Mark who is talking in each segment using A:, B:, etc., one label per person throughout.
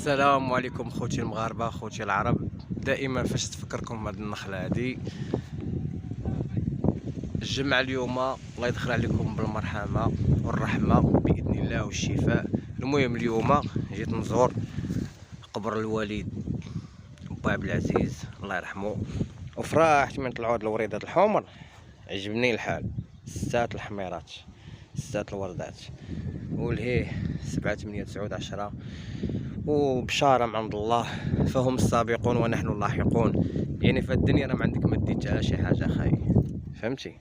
A: السلام عليكم خوتي المغاربه، خوتي العرب. دائما فاش تفكركم بهاد النخله هادي الجمعه اليوم، الله يدخل عليكم بالمرحمه والرحمه باذن الله والشفاء. المهم اليوم جيت نزور قبر الوالد با عبد العزيز الله يرحمه، وفرحت من طلعوا هاد الوريدات الحمر. عجبني الحال، ستات الحميرات ستات الوردات، ولهيه 7 8 9 10 وبشاره من عند الله. فهم السابقون ونحن اللاحقون. يعني في الدنيا راه ما عندك ما ديت على شي حاجه خاي، فهمتي؟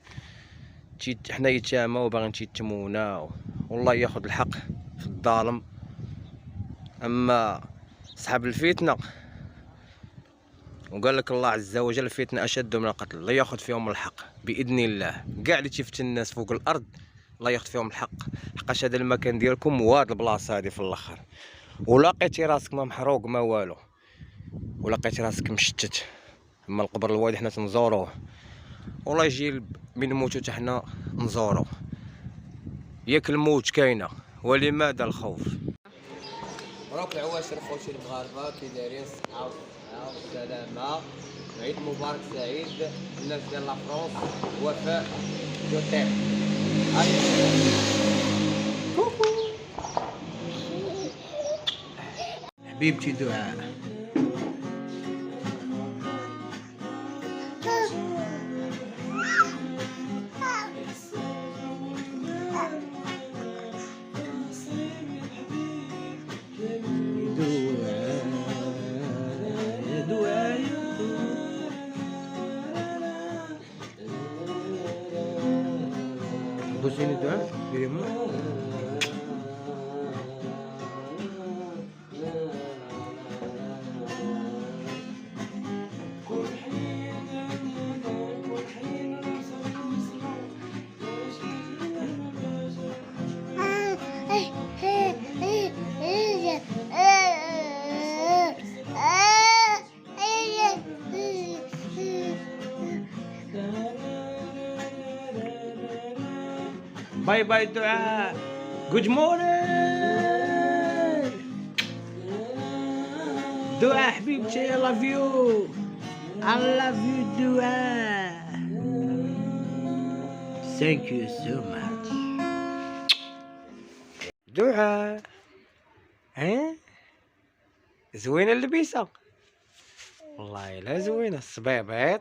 A: حنا يتامى وباغيين تيتمونا، والله ياخذ الحق في الظالم. اما صحاب الفتنه وقال لك الله عز وجل الفتنه اشد من القتل، الله ياخذ فيهم الحق باذن الله. كاع اللي تيفتن الناس فوق الارض الله ياخذ فيهم الحق، حقاش هذا المكان ديالكم وهاد البلاصه هادي في الاخر. ولقيتي راسك ما محروق ما والو، ولقيتي راسك مشتت. اما القبر الوالد حنا تنزوروه، والله يجي من نموتو حتى حنا نزوروه. ياك الموت كاينه ولماذا الخوف؟ مبروك العواشر خوتي المغاربه، كي دايرين؟ صحه والسلامه، عيد مبارك سعيد. الناس ديال لافرونس وفاء جوتير. حبيبتي دعاء، بوسيني دعاء يمو. باي باي دعاء، جود مورنينغ دعاء حبيبتي. I love you, I love you دعاء. Thank you so much دعاء. ها زوينة اللبسة، والله لا زوينة. الصبيبيط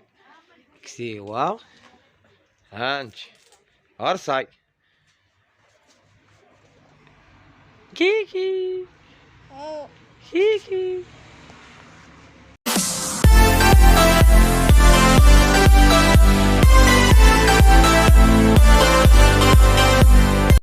A: كسيوة، هانتي هرصاي كيكي كيكي.